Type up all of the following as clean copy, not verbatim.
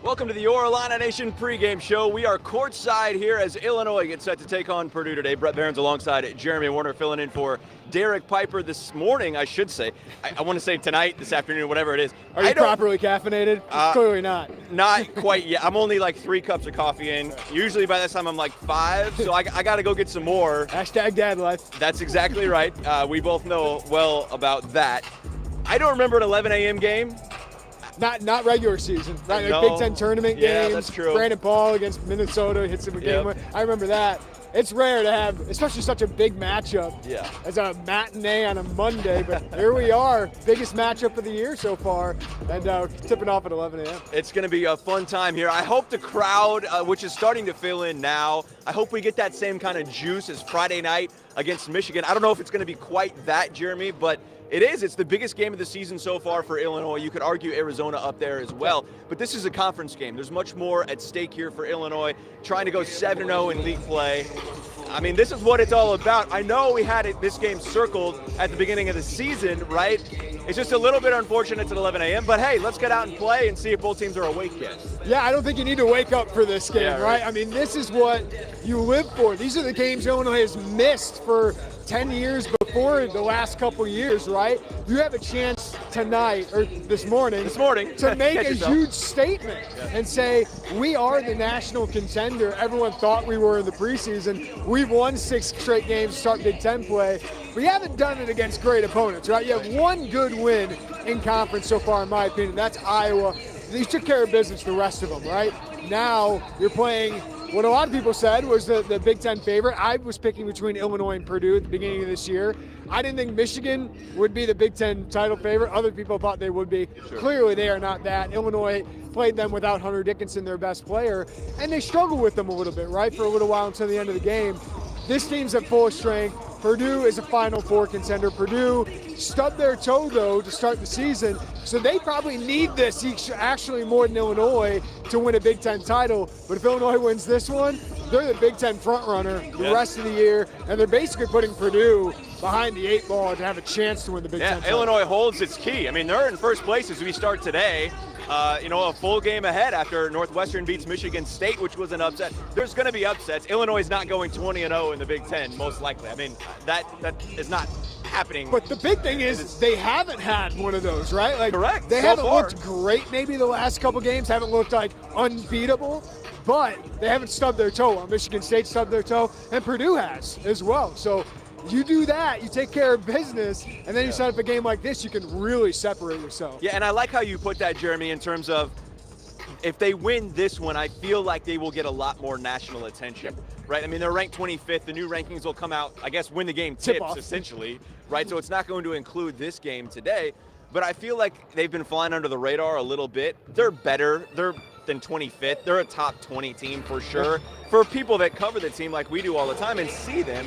Welcome to the Your Illini Nation pregame show. We are courtside here as Illinois gets set to take on Purdue today. Brett Barons alongside Jeremy Warner filling in for Derek Piper this morning, I should say. I want to say tonight, this afternoon, whatever it is. Are you properly caffeinated? Clearly not. Not quite yet. I'm only like 3 cups of coffee in. Usually by this time I'm like 5, so I got to go get some more. Hashtag dad life. That's exactly right. We both know well about that. I don't remember an 11 a.m. game. Not regular season, right? No. Like Big Ten tournament games. That's true. Brandon Paul against Minnesota hits him a game. I remember that. It's rare to have, especially such a big matchup as a matinee on a Monday, but here we are, biggest matchup of the year so far, and tipping off at 11 a.m. It's going to be a fun time here. I hope the crowd, which is starting to fill in now, I hope we get that same kind of juice as Friday night against Michigan. I don't know if it's going to be quite that, Jeremy, but it is. It's the biggest game of the season so far for Illinois. You could argue Arizona up there as well, but this is a conference game. There's much more at stake here for Illinois, trying to go 7-0 in league play. I mean, this is what it's all about. I know we had this game circled at the beginning of the season, right? It's just a little bit unfortunate it's at 11 a.m., but hey, let's get out and play and see if both teams are awake yet. Yeah, I don't think you need to wake up for this game, Yeah, right? I mean, this is what you live for. These are the games Illinois has missed for 10 years before the last couple years, right? You have a chance tonight, or this morning, to make a huge statement and say, we are the national contender everyone thought we were in the preseason. We've won 6 straight games to start Big Ten play. We haven't done it against great opponents, right? You have one good win in conference so far, in my opinion. That's Iowa. They took care of business, the rest of them, right? Now you're playing what a lot of people said was the Big Ten favorite. I was picking between Illinois and Purdue at the beginning of this year. I didn't think Michigan would be the Big Ten title favorite. Other people thought they would be. Sure. Clearly, they are not that. Illinois played them without Hunter Dickinson, their best player, and they struggled with them a little bit, right, for a little while until the end of the game. This team's at full strength. Purdue is a Final Four contender. Purdue stubbed their toe, though, to start the season, so they probably need this actually more than Illinois to win a Big Ten title. But if Illinois wins this one, they're the Big Ten frontrunner the rest of the year, and they're basically putting Purdue behind the 8 ball to have a chance to win the Big Ten title. Illinois holds its key. I mean, they're in first place as we start today. A full game ahead after Northwestern beats Michigan State, which was an upset. There's going to be upsets. Illinois is not going 20-0 in the Big Ten, most likely. I mean, that is not happening. But the big thing is they haven't had one of those, right? Like, correct. They haven't looked great maybe the last couple games, haven't looked like unbeatable, but they haven't stubbed their toe. Michigan State stubbed their toe, and Purdue has as well. So you do that, you take care of business, and then you set up a game like this, you can really separate yourself. Yeah, and I like how you put that, Jeremy, in terms of if they win this one, I feel like they will get a lot more national attention, right? I mean, they're ranked 25th. The new rankings will come out, I guess, when the game tips, essentially, right? So it's not going to include this game today, but I feel like they've been flying under the radar a little bit. They're better. They're than 25th. They're a top 20 team for sure. For people that cover the team like we do all the time and see them,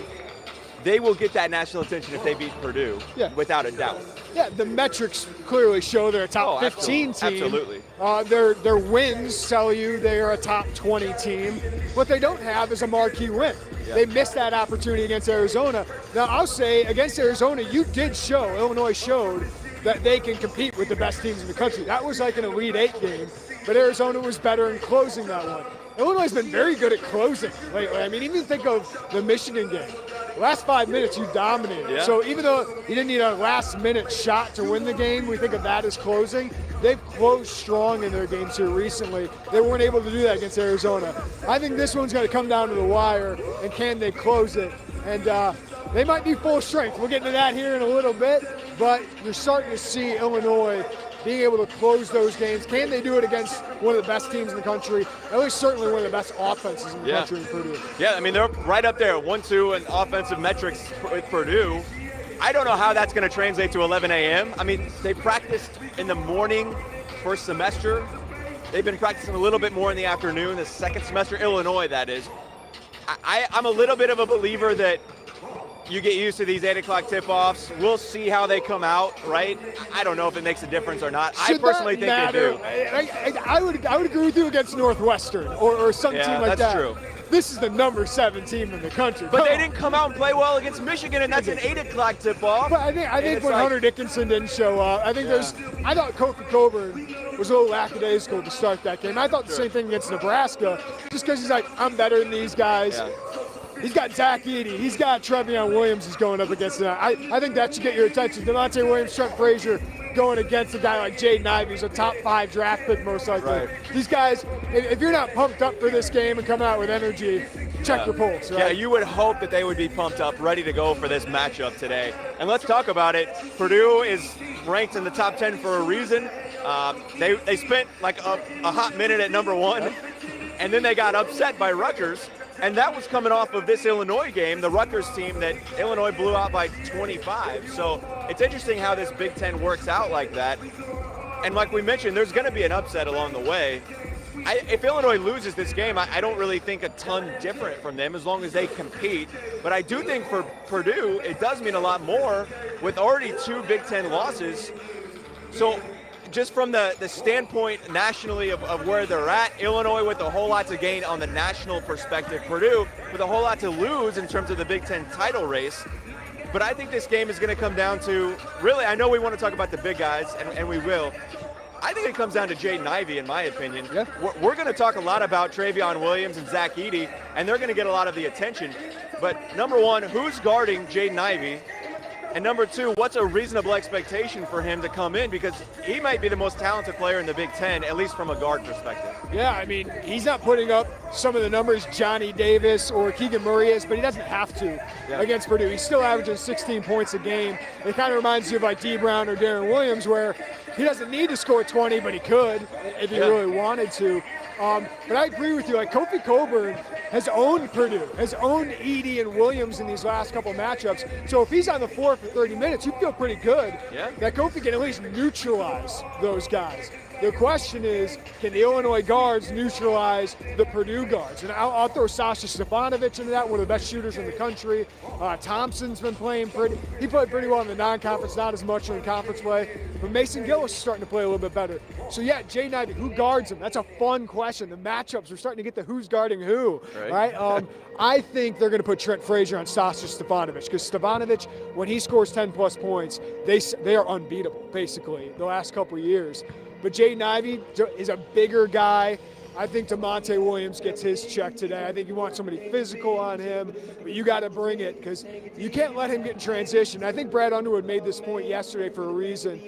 they will get that national attention if they beat Purdue, without a doubt. Yeah, the metrics clearly show they're a top 15 team. Absolutely. Their wins tell you they're a top 20 team. What they don't have is a marquee win. Yeah. They missed that opportunity against Arizona. Now, I'll say, against Arizona, Illinois showed that they can compete with the best teams in the country. That was like an Elite 8 game, but Arizona was better in closing that one. Illinois has been very good at closing lately. I mean, even think of the Michigan game. The last 5 minutes, you dominated. Yeah. So even though you didn't need a last-minute shot to win the game, we think of that as closing. They've closed strong in their games here recently. They weren't able to do that against Arizona. I think this one's going to come down to the wire, and can they close it? And they might be full strength. We'll get into that here in a little bit, but you're starting to see Illinois being able to close those games. Can they do it against one of the best teams in the country? At least certainly one of the best offenses in the country in Purdue. Yeah, I mean, they're right up there, 1-2 in offensive metrics with Purdue. I don't know how that's going to translate to 11 a.m. I mean, they practiced in the morning first semester. They've been practicing a little bit more in the afternoon, the second semester, Illinois, that is. I'm a little bit of a believer that you get used to these 8 o'clock tip-offs. We'll see how they come out, I don't know if it makes a difference or not. I personally think they do. I would agree with you against Northwestern or some team like that. Yeah, that's true. this is the number 7 team in the country. But they didn't come out and play well against Michigan, and that's an 8 o'clock tip-off. But I think when Hunter Dickinson didn't show up, I think I thought Kofi Coburn was a little lackadaisical to start that game. I thought the same thing against Nebraska, just because he's like, I'm better than these guys. Yeah. He's got Zach Edey. He's got Trevion Williams he's going up against tonight. I think that should get your attention. Demonte Williams, Trent Frazier going against a guy like Jaden Ivey, who's a top 5 draft pick most likely. Right. These guys, if you're not pumped up for this game and coming out with energy, check your pulse. Right? Yeah, you would hope that they would be pumped up, ready to go for this matchup today. And let's talk about it. Purdue is ranked in the top 10 for a reason. They spent like a hot minute at number 1, and then they got upset by Rutgers. And that was coming off of this Illinois game, the Rutgers team that Illinois blew out by 25. So it's interesting how this Big Ten works out like that. And like we mentioned, there's going to be an upset along the way. If Illinois loses this game, I don't really think a ton different from them as long as they compete. But I do think for Purdue, it does mean a lot more with already 2 Big Ten losses. So just from the standpoint nationally of where they're at, Illinois with a whole lot to gain on the national perspective, Purdue with a whole lot to lose in terms of the Big Ten title race. But I think this game is going to come down to, really, I know we want to talk about the big guys, and we will. I think it comes down to Jaden Ivey, in my opinion. Yeah. We're going to talk a lot about Trevion Williams and Zach Edey, and they're going to get a lot of the attention. But number 1, who's guarding Jaden Ivey? And number 2, what's a reasonable expectation for him to come in? Because he might be the most talented player in the Big Ten, at least from a guard perspective. Yeah, I mean, he's not putting up some of the numbers Johnny Davis or Keegan Murray is, but he doesn't have to against Purdue. He's still averaging 16 points a game. It kind of reminds you of like D. Brown or Darren Williams, where he doesn't need to score 20, but he could if he really wanted to. But I agree with you. Like, Kofi Coburn has owned Purdue, has owned Edey and Williams in these last couple matchups. So if he's on the floor for 30 minutes, you feel pretty good that Kofi can at least neutralize those guys. The question is, can the Illinois guards neutralize the Purdue guards? And I'll throw Sasha Stefanovic into that, one of the best shooters in the country. Thompson's been playing he played pretty well in the non-conference, not as much in the conference play. But Mason Gillis is starting to play a little bit better. So yeah, Jaden Ivey, who guards him? That's a fun question. The matchups, we're starting to get the who's guarding who, right? I think they're going to put Trent Frazier on Sasha Stefanovic, because Stefanovic, when he scores 10-plus points, they are unbeatable, basically, the last couple of years. But Jaden Ivey is a bigger guy. I think Demonte Williams gets his check today. I think you want somebody physical on him, but you got to bring it because you can't let him get in transition. I think Brad Underwood made this point yesterday for a reason.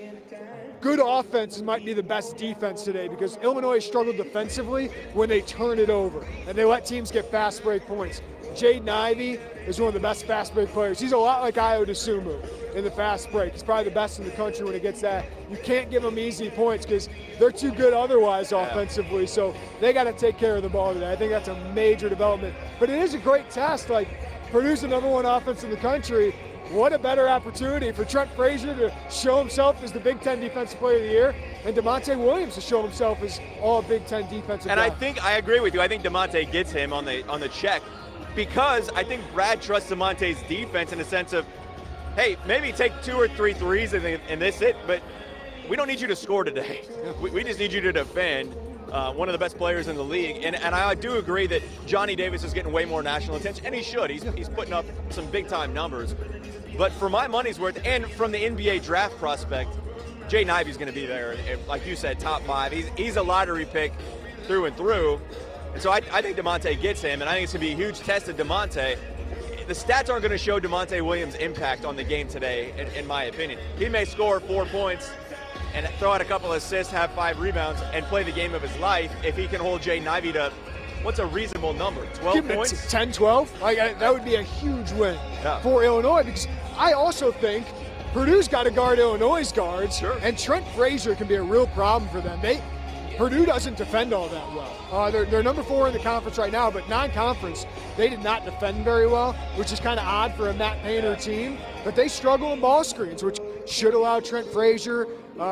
Good offense might be the best defense today because Illinois struggled defensively when they turn it over and they let teams get fast break points. Jaden Ivey is one of the best fast break players. He's a lot like Ayo Dosunmu in the fast break. He's probably the best in the country when he gets that. You can't give them easy points because they're too good otherwise offensively. So they got to take care of the ball today. I think that's a major development. But it is a great test. Like, Purdue's the #1 offense in the country. What a better opportunity for Trent Frazier to show himself as the Big Ten Defensive Player of the Year and Demonte Williams to show himself as all Big Ten defensive And guy. I think I agree with you. I think Demonte gets him on the check because I think Brad trusts Demonte's defense in the sense of, hey, maybe take 2 or 3 threes and this it, but we don't need you to score today. We just need you to defend. One of the best players in the league. And I do agree that Johnny Davis is getting way more national attention, and he should. He's putting up some big-time numbers. But for my money's worth, and from the NBA draft prospect, Jaden Ivey's going to be there. Like you said, top 5. He's a lottery pick through and through. And so I think Demonte gets him, and I think it's going to be a huge test of Demonte. The stats aren't going to show Demonte Williams' impact on the game today, in my opinion. He may score 4 points and throw out a couple of assists, have 5 rebounds, and play the game of his life if he can hold Jaden Ivey to, what's a reasonable number, 12 points? 10, 12? That would be a huge win for Illinois, because I also think Purdue's got to guard Illinois' guards, and Trent Frazier can be a real problem for them. Purdue doesn't defend all that well. They're #4 in the conference right now, but non-conference, they did not defend very well, which is kind of odd for a Matt Painter team. But they struggle in ball screens, which should allow Trent Frazier,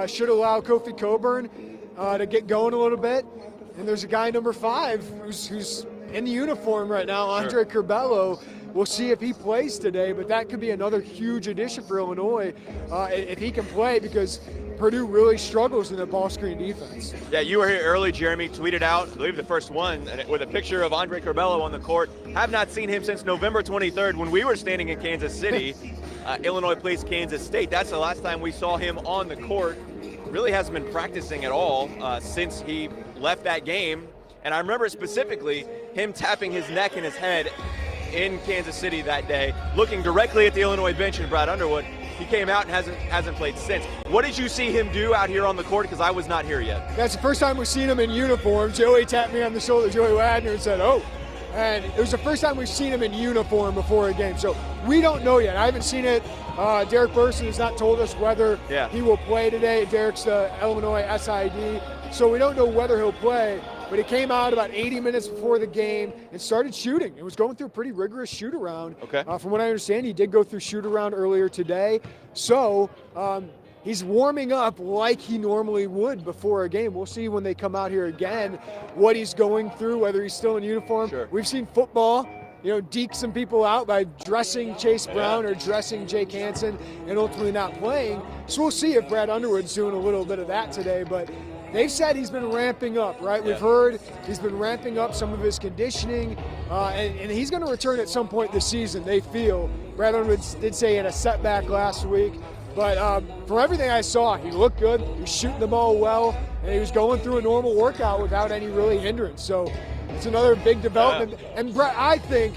should allow Kofi Coburn to get going a little bit. And there's a guy #5 who's in the uniform right now, Andre Curbelo, We'll see if he plays today, but that could be another huge addition for Illinois if he can play, because Purdue really struggles in the ball screen defense. Yeah, you were here early, Jeremy. Tweeted out, I believe the first one, with a picture of Andre Curbelo on the court. Have not seen him since November 23rd when we were standing in Kansas City. Illinois plays Kansas State. That's the last time we saw him on the court. Really hasn't been practicing at all since he left that game. And I remember specifically him tapping his neck and his head in Kansas City that day, looking directly at the Illinois bench and Brad Underwood. He came out and hasn't played since. What did you see him do out here on the court? Because I was not here yet. That's the first time we've seen him in uniform. Joey tapped me on the shoulder, Joey Wagner, and said, "Oh." And it was the first time we've seen him in uniform before a game. So we don't know yet. I haven't seen it. Derek Burson has not told us whether he will play today. Derek's the Illinois SID. So we don't know whether he'll play. But he came out about 80 minutes before the game and started shooting. It was going through a pretty rigorous shoot-around. Okay. From what I understand, he did go through shoot-around earlier today. So he's warming up like he normally would before a game. We'll see when they come out here again what he's going through, whether he's still in uniform. Sure. We've seen football, deke some people out by dressing Chase Brown or dressing Jake Hansen and ultimately not playing. So we'll see if Brad Underwood's doing a little bit of that today. But they've said he's been ramping up, right? We've heard he's been ramping up some of his conditioning, and he's going to return at some point this season, they feel. Brad Underwood did say he had a setback last week. But from everything I saw, he looked good. He was shooting the ball well, and he was going through a normal workout without any really hindrance. So it's another big development. Yeah. And Brett, I think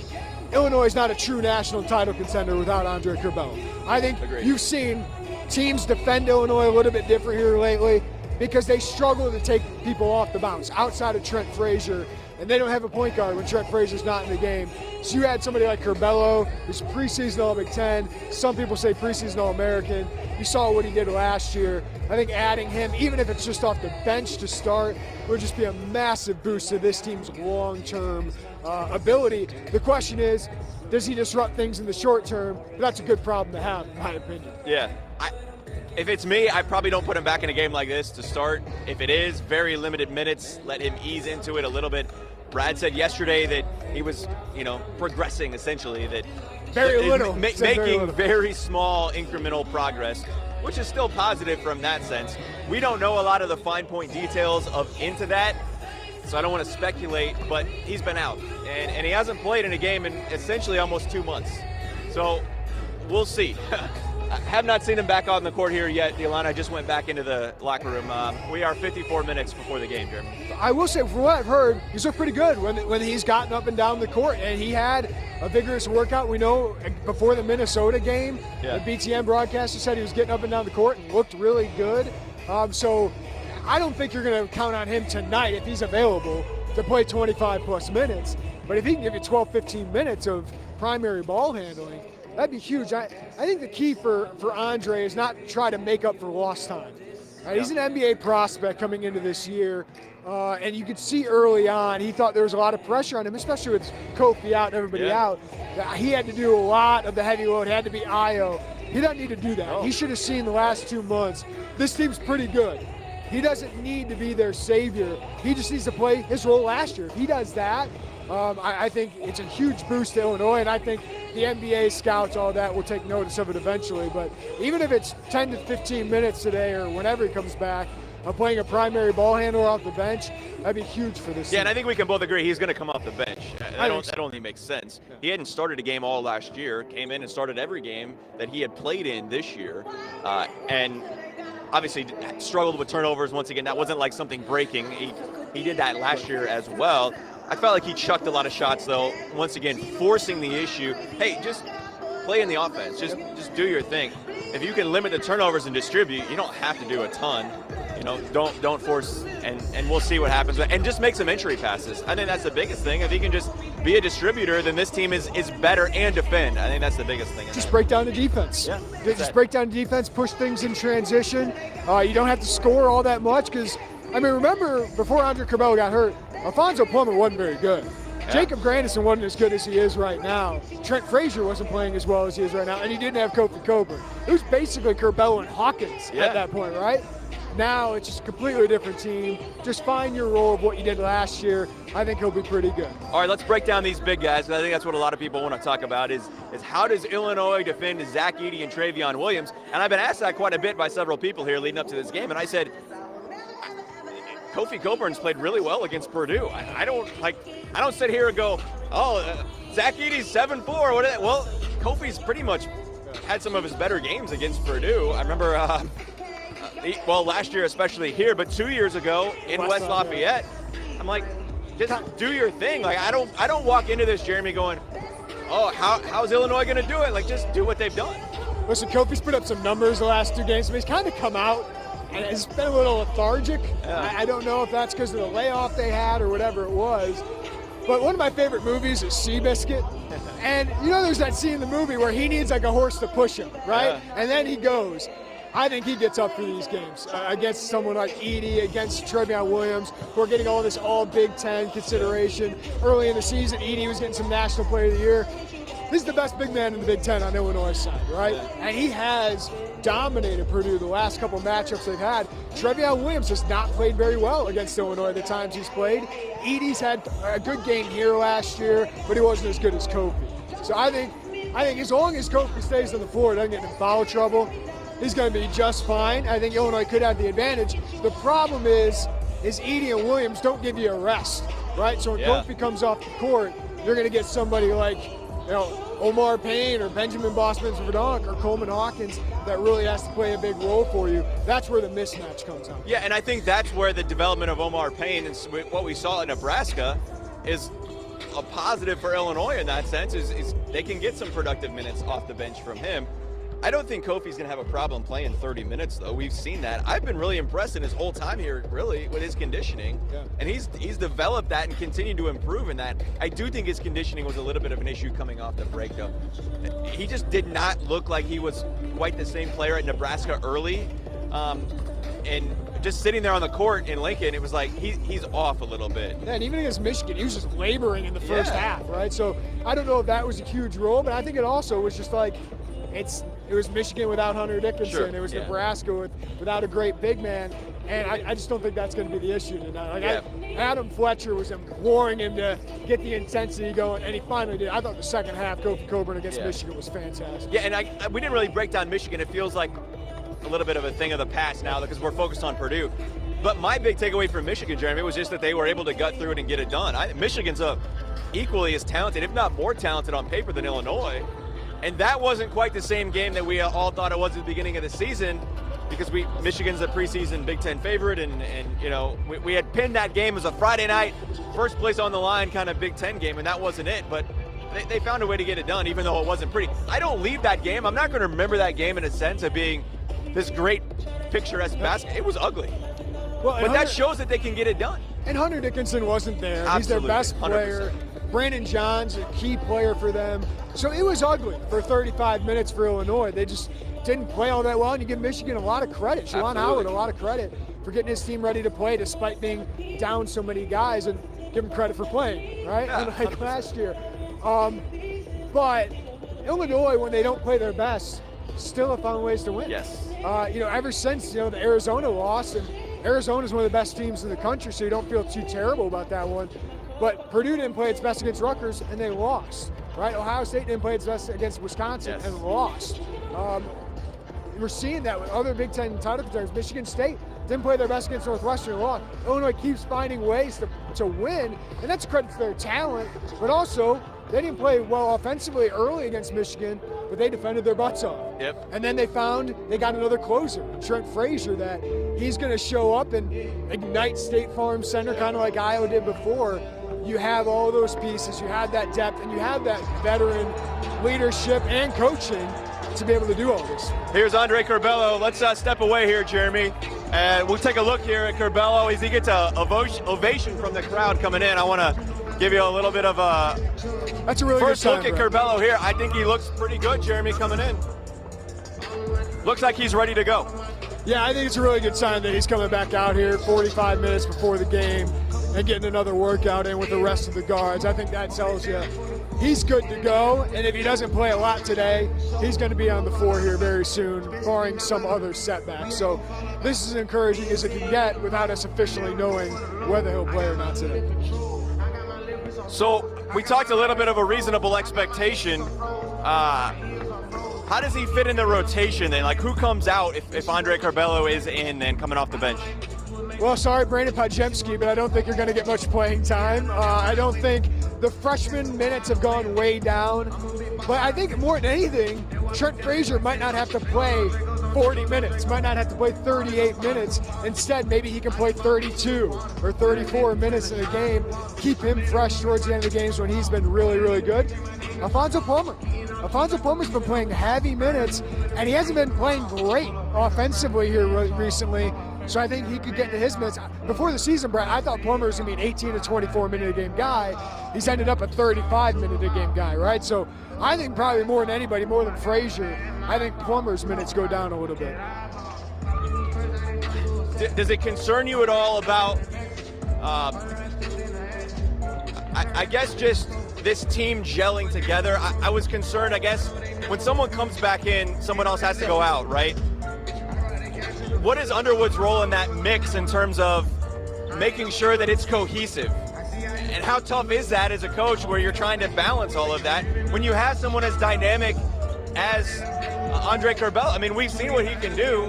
Illinois is not a true national title contender without Andre Curbelo. I think you've seen teams defend Illinois a little bit different here lately because they struggle to take people off the bounce outside of Trent Frazier, and they don't have a point guard when Trent Frazier's not in the game. So you had somebody like Curbelo, who's preseason All-Big Ten. Some people say preseason All-American. You saw what he did last year. I think adding him, even if it's just off the bench to start, would just be a massive boost to this team's long-term ability. The question is, does he disrupt things in the short term? That's a good problem to have, in my opinion. Yeah. If it's me, I probably don't put him back in a game like this to start. If it is very limited minutes, let him ease into it a little bit. Brad said yesterday that he was, progressing essentially, that making very small incremental progress, which is still positive from that sense. We don't know a lot of the fine point details into that, so I don't want to speculate, but he's been out, and he hasn't played in a game in essentially almost 2 months. So we'll see. I have not seen him back on the court here yet, Illini. I just went back into the locker room. We are 54 minutes before the game, Jeremy. I will say, from what I've heard, he's looked pretty good when he's gotten up and down the court, and he had a vigorous workout. We know before the Minnesota game, the BTN broadcaster said he was getting up and down the court and looked really good. So I don't think you're going to count on him tonight, if he's available, to play 25-plus minutes. But if he can give you 12, 15 minutes of primary ball handling, that'd be huge. I think the key for Andre is not try to make up for lost time. He's an NBA prospect coming into this year, and you could see early on he thought there was a lot of pressure on him, especially with Kofi out and everybody out. He had to do a lot of the heavy load, had to be Io. He doesn't need to do that. He should have seen the last 2 months, this team's pretty good. He doesn't need to be their savior. He just needs to play his role last year. If he does that, I think it's a huge boost to Illinois, and I think the NBA scouts, all that, will take notice of it eventually. But even if it's 10 to 15 minutes today or whenever he comes back, playing a primary ball handler off the bench, that'd be huge for this team. And I think we can both agree he's going to come off the bench. That only makes sense. Yeah. He hadn't started a game all last year, came in and started every game that he had played in this year, and obviously struggled with turnovers once again. That wasn't like something breaking. He did that last year as well. I felt like he chucked a lot of shots, though, once again, forcing the issue. Hey, just play in the offense. Just do your thing. If you can limit the turnovers and distribute, you don't have to do a ton. Don't force, and we'll see what happens. And just make some entry passes. I think that's the biggest thing. If he can just be a distributor, then this team is better and defend. I think that's the biggest thing. Just break down the defense. Yeah. Just break down the defense, push things in transition. You don't have to score all that much because, remember, before Andre Curbelo got hurt, Alfonso Plummer wasn't very good. Yeah. Jacob Grandison wasn't as good as he is right now. Trent Frazier wasn't playing as well as he is right now, and he didn't have Kofi Coburn. It was basically Curbelo and Hawkins at that point, right? Now it's just a completely different team. Just find your role of what you did last year. I think he'll be pretty good. All right, let's break down these big guys, because I think that's what a lot of people want to talk about is how does Illinois defend Zach Edey and Travion Williams? And I've been asked that quite a bit by several people here leading up to this game, and I said, Kofi Coburn's played really well against Purdue. I don't sit here and go, Zach Edey's 7-4. Well, Kofi's pretty much had some of his better games against Purdue. I remember, last year especially here, but 2 years ago in West Lafayette, I'm like, just do your thing. Like I don't walk into this, Jeremy, going, how's Illinois going to do it? Like just do what they've done. Listen, Kofi's put up some numbers the last 2 games, but he's kind of come out and it's been a little lethargic. Yeah. I don't know if that's because of the layoff they had or whatever it was. But one of my favorite movies is Seabiscuit. And there's that scene in the movie where he needs like a horse to push him, right? Yeah. And then he goes. I think he gets up for these games against someone like Edey, against Travion Williams, who are getting all this all Big Ten consideration. Early in the season, Edey was getting some National Player of the Year. This is the best big man in the Big Ten on Illinois' side, right? Yeah. And he has dominated Purdue the last couple matchups they've had. Travion Williams has not played very well against Illinois the times he's played. Edey's had a good game here last year, but he wasn't as good as Kofi. So I think as long as Kofi stays on the floor, doesn't get in foul trouble, he's going to be just fine. I think Illinois could have the advantage. The problem is Edey and Williams don't give you a rest, right? So when Kofi comes off the court, you're going to get somebody like Omar Payne or Benjamin Bosmans-Verdonk or Coleman Hawkins that really has to play a big role for you. That's where the mismatch comes out. Yeah, and I think that's where the development of Omar Payne and what we saw in Nebraska is a positive for Illinois in that sense, is they can get some productive minutes off the bench from him. I don't think Kofi's going to have a problem playing 30 minutes, though. We've seen that. I've been really impressed in his whole time here, really, with his conditioning. Yeah. And he's developed that and continued to improve in that. I do think his conditioning was a little bit of an issue coming off the break, though. He just did not look like he was quite the same player at Nebraska early. And just sitting there on the court in Lincoln, it was like he's off a little bit. Yeah, and even against Michigan, he was just laboring in the first half, right? So I don't know if that was a huge role, but I think it also was just like it was Michigan without Hunter Dickinson. Sure. It was Nebraska without a great big man. And I just don't think that's going to be the issue tonight. Adam Fletcher was imploring him to get the intensity going, and he finally did. I thought the second half, Kofi Coburn against Michigan was fantastic. Yeah, and we didn't really break down Michigan. It feels like a little bit of a thing of the past now because we're focused on Purdue. But my big takeaway from Michigan, Jeremy, was just that they were able to gut through it and get it done. Michigan's equally as talented, if not more talented on paper than Illinois. And that wasn't quite the same game that we all thought it was at the beginning of the season, because Michigan's a preseason Big Ten favorite, and we had pinned that game as a Friday night, first place on the line kind of Big Ten game, and that wasn't it. But they found a way to get it done, even though it wasn't pretty. I don't leave that game. I'm not going to remember that game in a sense of being this great picturesque basketball. It was ugly. But that shows that they can get it done. And Hunter Dickinson wasn't there. Absolutely. He's their best player. 100%. Brandon John's a key player for them. So it was ugly for 35 minutes for Illinois. They just didn't play all that well, and you give Michigan a lot of credit. Shalon Howard, a lot of credit for getting his team ready to play despite being down so many guys, and give him credit for playing, right? Like last year. But Illinois, when they don't play their best, still have found ways to win. Yes. Ever since, the Arizona loss, and Arizona's one of the best teams in the country, so you don't feel too terrible about that one. But Purdue didn't play its best against Rutgers, and they lost, right? Ohio State didn't play its best against Wisconsin and lost. We're seeing that with other Big Ten title contenders. Michigan State didn't play their best against Northwestern and lost. Illinois keeps finding ways to win, and that's a credit to their talent, but also they didn't play well offensively early against Michigan, but they defended their butts off. Yep. And then they got another closer, Trent Frazier, that he's going to show up and ignite State Farm Center, kind of like Iowa did before. You have all those pieces, you have that depth, and you have that veteran leadership and coaching to be able to do all this. Here's Andre Curbelo. Let's step away here, Jeremy. And we'll take a look here at Curbelo as he gets an ovation from the crowd coming in. I want to give you a little bit of a That's a really first good look at Curbelo here. I think he looks pretty good, Jeremy, coming in. Looks like he's ready to go. Yeah, I think it's a really good sign that he's coming back out here 45 minutes before the game. and getting another workout in with the rest of the guards. I think that tells you he's good to go, and if he doesn't play a lot today, he's going to be on the floor here very soon, barring some other setback. So this is encouraging as it can get without us officially knowing whether he'll play or not today. So we talked a little bit of a reasonable expectation. How does he fit in the rotation then? Like, who comes out if Andre Curbelo is in and coming off the bench? Well, sorry, Brandon Podziemski, but I don't think you're going to get much playing time. I don't think the freshman minutes have gone way down. But I think more than anything, Trent Frazier might not have to play 40 minutes, might not have to play 38 minutes. Instead, maybe he can play 32 or 34 minutes in a game, keep him fresh towards the end of the games when he's been really, really good. Alfonso Plummer's been playing heavy minutes, and he hasn't been playing great offensively here recently. So I think he could get into his minutes. Before the season, Brett, I thought Plummer was going to be an 18 to 24 minute a game guy. He's ended up a 35 minute a game guy, right? So I think probably more than anybody, more than Frazier, I think Plummer's minutes go down a little bit. Does it concern you at all about, I guess, just this team gelling together? I was concerned, I guess, when someone comes back in, someone else has to go out, right? What is Underwood's role in that mix in terms of making sure that it's cohesive? And how tough is that as a coach where you're trying to balance all of that when you have someone as dynamic as Andre Curbelo? I mean, we've seen what he can do.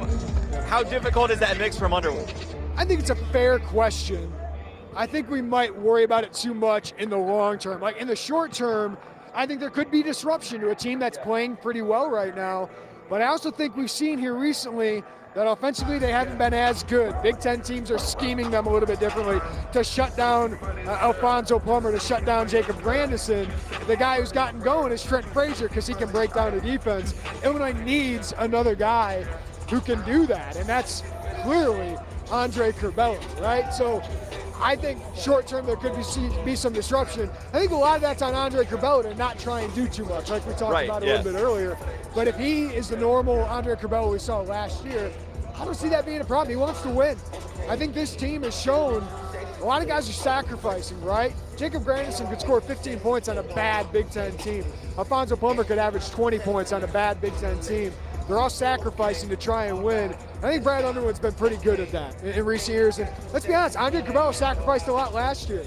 How difficult is that mix from Underwood? I think it's a fair question. I think we might worry about it too much in the long term. Like in the short term, I think there could be disruption to a team that's playing pretty well right now. But I also think we've seen here recently that offensively they haven't been as good. Big Ten teams are scheming them a little bit differently to shut down Alfonso Plummer, to shut down Jacob Grandison. The guy who's gotten going is Trent Frazier because he can break down the defense. Illinois needs another guy who can do that, and that's clearly Andre Curbelo, right? So I think short term there could be some disruption. I think a lot of that's on Andre Curbelo to not try and do too much, like we talked about a little bit earlier. But if he is the normal Andre Curbelo we saw last year, I don't see that being a problem. He wants to win. I think this team has shown a lot of guys are sacrificing, right? Jacob Grandison could score 15 points on a bad Big Ten team. Alfonso Plummer could average 20 points on a bad Big Ten team. They're all sacrificing to try and win. I think Brad Underwood's been pretty good at that in recent years. And let's be honest, Andre Curbelo sacrificed a lot last year.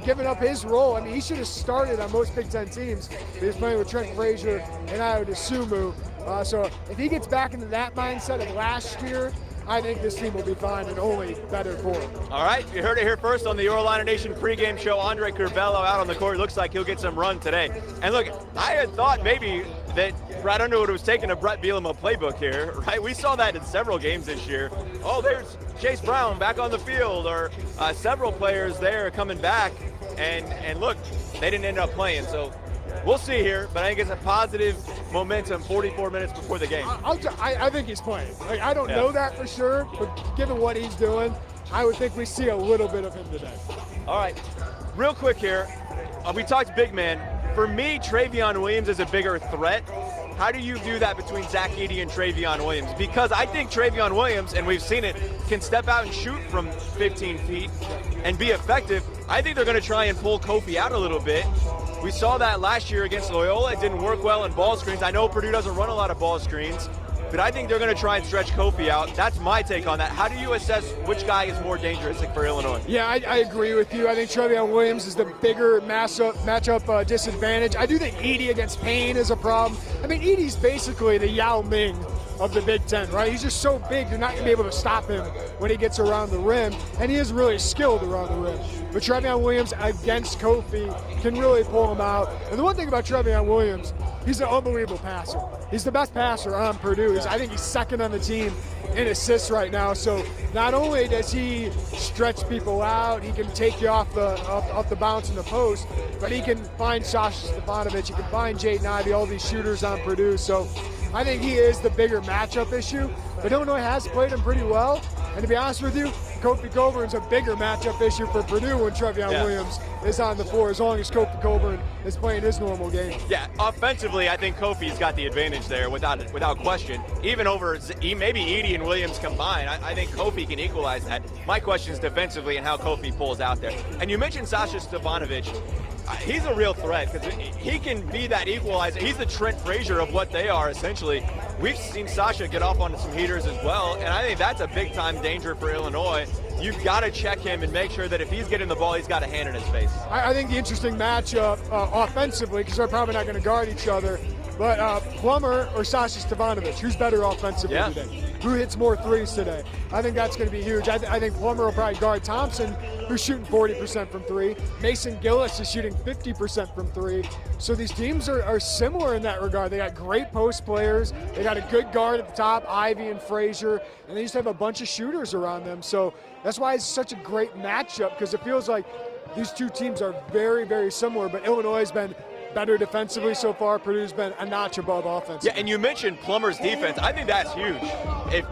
Giving up his role. I mean, he should have started on most Big Ten teams. He was playing with Trent Frazier and Ayo Dosunmu. So if he gets back into that mindset of last year, I think this team will be fine and only better for him. All right, you heard it here first on the Illini Nation pregame show. Andre Curbelo out on the court. Looks like he'll get some run today. And look, I had thought maybe that Brad Underwood was taking a Brett Bielema playbook here, right? We saw that in several games this year. Oh, there's Chase Brown back on the field, or several players there coming back, and look, they didn't end up playing. So we'll see here, but I think it's a positive momentum 44 minutes before the game. I think he's playing. Like, I don't know that for sure, but given what he's doing, I would think we see a little bit of him today. All right, real quick here. We talked big man. For me, Travion Williams is a bigger threat. How do you view that between Zach Edey and Travion Williams? Because I think Travion Williams, and we've seen it, can step out and shoot from 15 feet and be effective. I think they're going to try and pull Kofi out a little bit. We saw that last year against Loyola. It didn't work well in ball screens. I know Purdue doesn't run a lot of ball screens, but I think they're going to try and stretch Kofi out. That's my take on that. How do you assess which guy is more dangerous for Illinois? Yeah, I agree with you. I think Travion Williams is the bigger matchup disadvantage. I do think Edey against Payne is a problem. I mean, Edey's basically the Yao Ming of the Big Ten, right? He's just so big, you're not going to be able to stop him when he gets around the rim, and he is really skilled around the rim. But Travion Williams against Kofi can really pull him out. And the one thing about Travion Williams, he's an unbelievable passer. He's the best passer on Purdue. I think he's second on the team in assists right now. So not only does he stretch people out, he can take you off the bounce in the post, but he can find Sasha Stefanovic, he can find Jaden Ivey, all these shooters on Purdue. So I think he is the bigger matchup issue, but Illinois has played him pretty well. And to be honest with you, Kofi Coburn's a bigger matchup issue for Purdue when Trevion Williams is on the floor, as long as Kofi Coburn is playing his normal game. Yeah, offensively, I think Kofi's got the advantage there without question. Even over maybe Edey and Williams combined, I think Kofi can equalize that. My question is defensively and how Kofi pulls out there. And you mentioned Sasha Stefanovic. He's a real threat because he can be that equalizer. He's the Trent Frazier of what they are, essentially. We've seen Sasha get off on some heaters as well, and I think that's a big-time danger for Illinois. You've got to check him and make sure that if he's getting the ball, he's got a hand in his face. I think the interesting matchup offensively, because they're probably not going to guard each other, but Plummer or Sasha Stefanovic, who's better offensively today? Who hits more threes today? I think that's going to be huge. I think Plummer will probably guard Thompson, who's shooting 40% from three. Mason Gillis is shooting 50% from three. So these teams are similar in that regard. They got great post players. They got a good guard at the top, Ivy and Frazier, and they just have a bunch of shooters around them. So that's why it's such a great matchup, because it feels like these two teams are very, very similar, but Illinois has been better defensively so far. Purdue's been a notch above offense. Yeah, and you mentioned Plummer's defense. I think that's huge.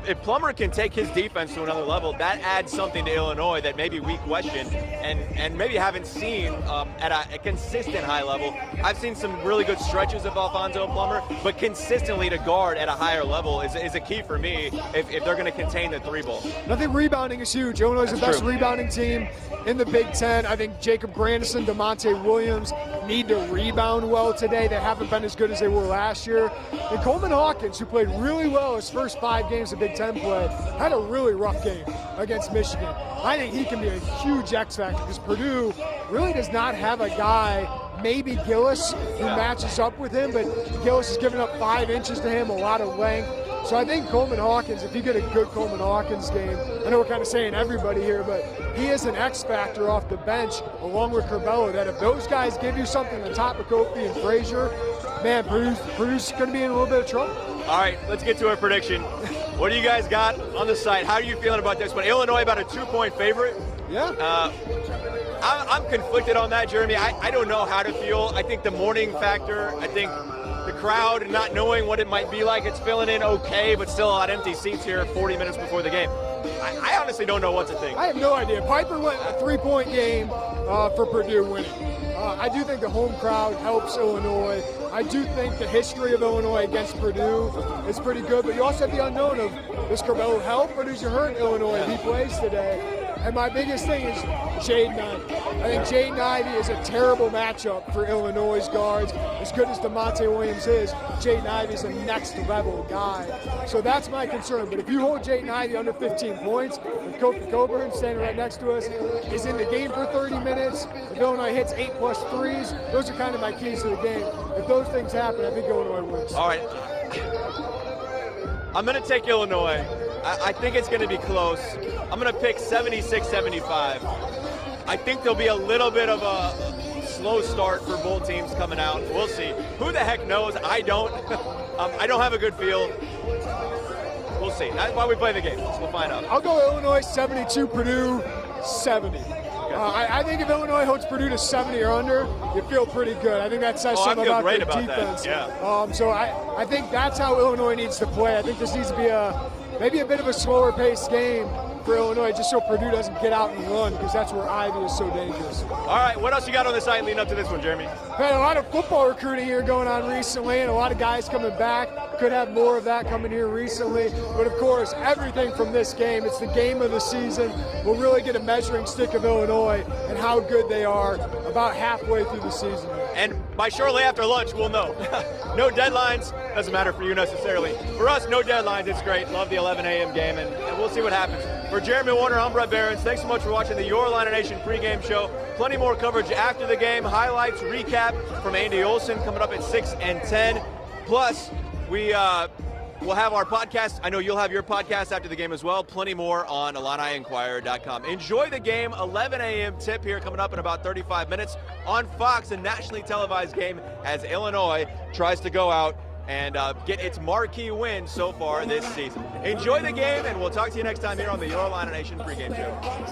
If Plummer can take his defense to another level, that adds something to Illinois that maybe we question and maybe haven't seen at a consistent high level. I've seen some really good stretches of Alfonso Plummer, but consistently to guard at a higher level is a key for me if they're going to contain the three ball. I think rebounding is huge. Illinois is the best rebounding team in the Big Ten. I think Jacob Grandison, DeMonte Williams need to rebound well today. They haven't been as good as they were last year. And Coleman Hawkins, who played really well his first 5 games of Big Ten play, had a really rough game against Michigan. I think he can be a huge X factor because Purdue really does not have a guy, maybe Gillis, who matches up with him, but Gillis has given up 5 inches to him, a lot of length. So I think Coleman Hawkins, if you get a good Coleman Hawkins game, I know we're kind of saying everybody here, but he is an X factor off the bench along with Curbelo, that if those guys give you something on top of Kofi and Frazier, man, Purdue's going to be in a little bit of trouble. All right, let's get to our prediction. What do you guys got on the site? How are you feeling about this one? Illinois about a 2-point favorite? Yeah. I'm conflicted on that, Jeremy. I don't know how to feel. I think the morning factor, I think the crowd and not knowing what it might be like, it's filling in okay, but still a lot of empty seats here 40 minutes before the game. I honestly don't know what to think. I have no idea. Piper went a 3-point game for Purdue winning. I do think the home crowd helps Illinois. I do think the history of Illinois against Purdue is pretty good, but you also have the unknown of, does Curbelo help or does he hurt Illinois if he plays today? And my biggest thing is Jaden Ivey. I think Jaden Ivey is a terrible matchup for Illinois' guards. As good as DeMonte Williams is, Jaden Ivey is a next-level guy. So that's my concern. But if you hold Jaden Ivey under 15 points, and Kofi Coburn standing right next to us is in the game for 30 minutes, if Illinois hits 8+ threes, those are kind of my keys to the game. If those things happen, I think Illinois wins. All right. I'm going to take Illinois. I think it's going to be close. I'm going to pick 76-75. I think there'll be a little bit of a slow start for both teams coming out. We'll see. Who the heck knows? I don't. I don't have a good feel. We'll see. That's why we play the game. We'll find out. I'll go Illinois 72, Purdue 70. I think if Illinois holds Purdue to 70 or under, you feel pretty good. I think that says something about their defense. So I think that's how Illinois needs to play. I think this needs to be maybe a bit of a slower paced game for Illinois, just so Purdue doesn't get out and run, because that's where Ivy is so dangerous. All right, what else you got on the site leading up to this one, Jeremy? Had a lot of football recruiting here going on recently, and a lot of guys coming back. Could have more of that coming here recently. But of course, everything from this game, it's the game of the season. We'll really get a measuring stick of Illinois and how good they are about halfway through the season. And by shortly after lunch, we'll know. No deadlines. Doesn't matter for you necessarily. For us, no deadlines. It's great. Love the 11 a.m. game, and we'll see what happens. For Jeremy Warner, I'm Brett Behrens. Thanks so much for watching the Your Illini Nation pregame show. Plenty more coverage after the game. Highlights, recap from Andy Olson coming up at 6 and 10. Plus, we'll have our podcast. I know you'll have your podcast after the game as well. Plenty more on IlliniInquirer.com. Enjoy the game. 11 a.m. tip here coming up in about 35 minutes on Fox, a nationally televised game as Illinois tries to go out and get its marquee win so far this season. Enjoy the game, and we'll talk to you next time here on the Your Illini Nation pregame show.